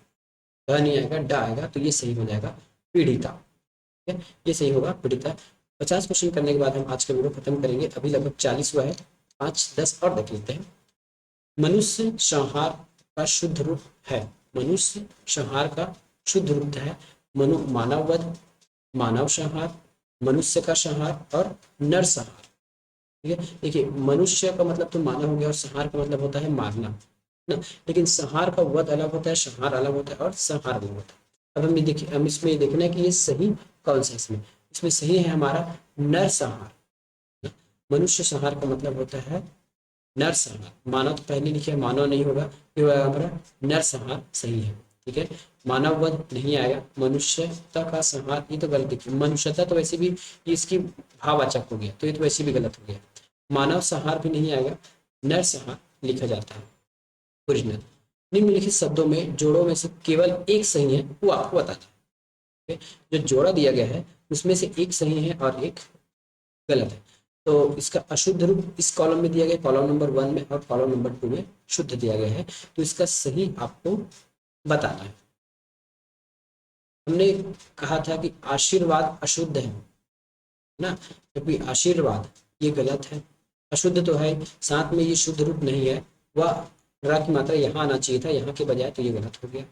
ड नहीं आएगा, ड आएगा, तो ये सही हो जाएगा पीड़िता। ठीक है, ये सही होगा पीड़िता। 50 क्वेश्चन करने के बाद हम आज का वीडियो खत्म करेंगे, अभी लगभग 40 हुआ है, 5-10 और देख लेते हैं। मनुष्य संहार का शुद्ध रूप है, मनुष्य संहार का शुद्ध रूप है मानववध, मानव संहार, मनुष्य का संहार और नर संहार। ठीक है, देखिए मनुष्य का मतलब तो मानव हो गया, और संहार का मतलब होता है मारना ना, लेकिन संहार का वध अलग होता है, संहार अलग होता है और संहार अलग होता है। अब हम देखिए, हम इसमें देखना है कि ये सही कौन सा है। इसमें इसमें सही है हमारा नर संहार। मनुष्य संहार का मतलब होता है नर संहार, मानव तो पहले लिखे, मानव नहीं होगा, ये होगा हमारा नर संहार, सही है। ठीक है, मानव वध नहीं आएगा, मनुष्यता का संहार, ये तो गलत लिखी, मनुष्यता तो वैसे भी इसकी भाववाचक हो गया, तो ये तो वैसे भी गलत हो गया। मानव संहार भी नहीं आएगा, नर संहार लिखा जाता है ओरिजिनल। निम्नलिखित शब्दों में जोड़ों में से केवल एक सही है, वो आपको बताना है। जो जोड़ा दिया गया है उसमें से एक सही है और एक गलत है, तो इसका अशुद्ध रूप इस कॉलम में दिया गया, कॉलम नंबर 1 में और कॉलम नंबर 2 में शुद्ध दिया गया है, तो इसका सही आपको बताना है। हमने कहा था कि आशीर्वाद अशुद्ध है ना, क्योंकि आशीर्वाद ये गलत है, अशुद्ध तो है, साथ में ये शुद्ध रूप नहीं है, वह रा की मात्रा यहाँ आना चाहिए था, यहाँ के बजाय, तो ये गलत हो गया।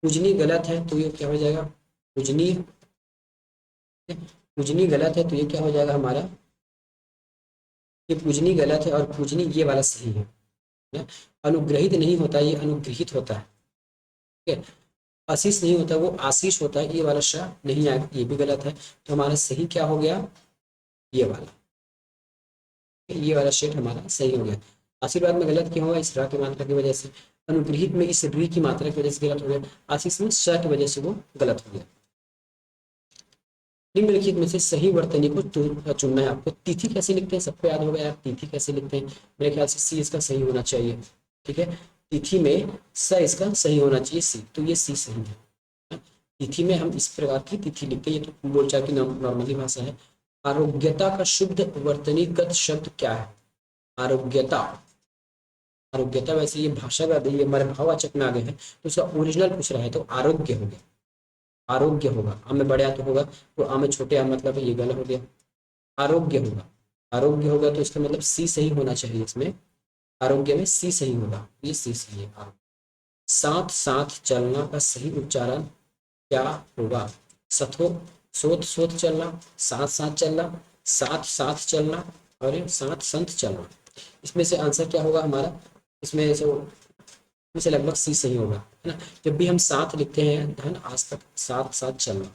पूजनी गलत है, तो ये क्या हो जाएगा, पूजनी, पूजनी गलत है, तो ये क्या हो जाएगा हमारा ये पूजनी गलत है और पूजनी ये वाला सही है ना। अनुग्रहित नहीं होता, ये अनुग्रहित होता है। ठीक है, आशीष नहीं होता, वो आशीष होता है, ये वाला श नहीं आएगा, ये भी गलत है। तो हमारा सही क्या हो गया, ये वाला, ये वाला शेड हमारा सही हो गया। आशीर्वाद में गलत क्यों हुआ, इस र की मात्रा की वजह से। अनुग्रहित में इस री की मात्रा की वजह से गलत हो गया। आशीष में श की वजह से वो गलत हो गया। निम्नलिखित में से सही वर्तनी को चुनना है आपको। तिथि कैसे लिखते हैं, सबको याद होगा यार, तिथि कैसे लिखते हैं। मेरे ख्याल से सी इसका सही होना चाहिए। ठीक है, तिथि में स इसका सही होना चाहिए, सी, तो ये सी सही है। तिथि में हम इस प्रकार की तिथि लिखते हैं, ये तो बोलचाल की नॉर्मली भाषा है। आरोग्यता का शुद्ध वर्तनीगत शब्द क्या है, आरोग्यता। आरोग्यता वैसे ये भाषा का ये हमारे भाववाचक में आ गए हैं, तो उसका ओरिजिनल पूछ रहा है तो आरोग्य हो गया, आरोग्य होगा। आ में बड़े आ तो होगा, तो आ में छोटे आ मतलब ये गलत हो गया, आरोग्य होगा। आरोग्य होगा तो इसका मतलब सी सही होना चाहिए इसमें, आरोग्य में सी सही होगा, ये सी सही है। साथ साथ चलना का सही उच्चारण क्या होगा, सथो सोत सोत चलना, साथ साथ चलना, साथ साथ चलना, और साथ संत चलना। इसमें से आंसर क्या होगा हमारा, इसमें से लगभग सी सही होगा, है ना। जब भी हम साथ लिखते हैं धन आज तक, साथ साथ चलना,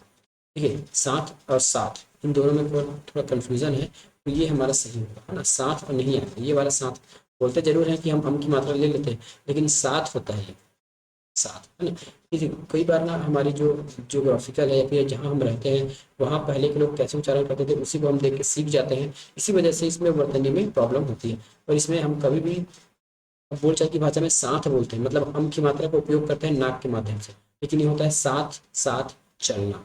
ठीक है, साथ और साथ इन दोनों में थोड़ा कंफ्यूजन है, तो ये हमारा सही होगा, है ना। साथ और नहीं आएगा, ये वाला साथ बोलते जरूर है कि हम की मात्रा ले लेते हैं, लेकिन साथ होता है ये, साथ, है ना। कई बार ना हमारी जो ज्योग्राफिकल है या फिर जहाँ हम रहते हैं वहाँ पहले के लोग कैसे उच्चारण करते थे उसी को हम देख के सीख जाते हैं, इसी वजह से इसमें वर्तनी में प्रॉब्लम होती है। और इसमें हम कभी भी बोलचाल की भाषा में साथ बोलते हैं, मतलब हम की मात्रा का उपयोग करते हैं नाक के माध्यम से, लेकिन ये होता है साथ साथ चलना।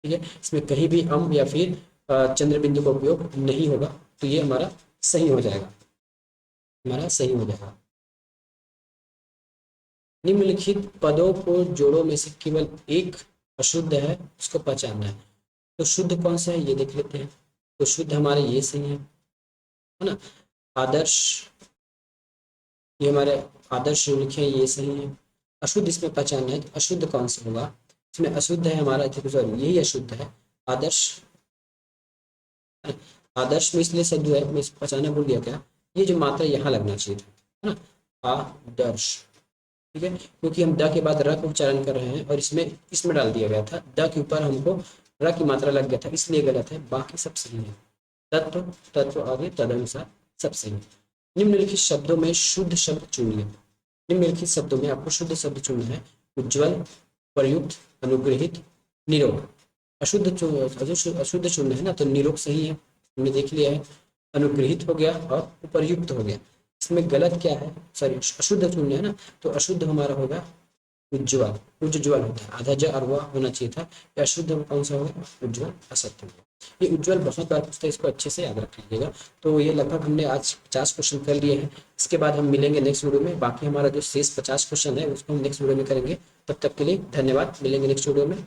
ठीक है, इसमें कहीं भी अम या फिर चंद्र बिंदु का उपयोग नहीं होगा, तो ये हमारा सही हो जाएगा, हमारा सही हो जाएगा। निम्नलिखित पदों को जोड़ों में से केवल एक अशुद्ध है, उसको पहचानना है। तो शुद्ध कौन सा है ये देख लेते हैं। तो शुद्ध हमारे ये सही है ना। आदर्श, ये हमारे आदर्श जो लिखे हैं ये सही है। अशुद्ध इसमें पहचानना है, तो अशुद्ध कौन सा होगा, इसमें अशुद्ध है हमारा, सॉरी यही अशुद्ध है, आदर्श। आदर्श में इसलिए शब्द है, मैं पहचाना भूल गया क्या, ये जो मात्रा यहाँ लगना चाहिए था, है ना, आदर्श। ठीक है, क्योंकि हम द के बाद र का उच्चारण कर रहे हैं और इसमें इसमें डाल दिया गया था, द के ऊपर हमको र की मात्रा लग गया था, इसलिए गलत है, बाकी सब सही है। तत्व तत्व आगे तदनुसार सब सही है। निम्नलिखित शब्दों में शुद्ध शब्द चुनिए। निम्नलिखित शब्दों में आपको शुद्ध शब्द चुनना है। उज्ज्वल, प्रयुक्त, अनुग्रहित, निरोग। अशुद्ध चुनना है ना, तो निरोग सही है, हमने देख लिया है। अनुग्रहित हो गया और उपर्युक्त हो गया। इसमें गलत क्या है, सॉरी अशुद्ध चुनना है ना, तो अशुद्ध हमारा होगा उज्ज्वल, उज्ज्वल होता है, आधा ज और वह होना चाहिए था। या अशुद्ध कौन सा होगा, उज्ज्वल असत्य होगा। ये उज्ज्वल बहुत बार पूछता है, इसको अच्छे से याद रख लीजिएगा। तो ये लगभग हमने आज 50 क्वेश्चन कर लिए हैं। इसके बाद हम मिलेंगे नेक्स्ट वीडियो में, बाकी हमारा जो शेष 50 क्वेश्चन है उसको हम नेक्स्ट वीडियो में करेंगे। तब तक के लिए धन्यवाद, मिलेंगे नेक्स्ट वीडियो में।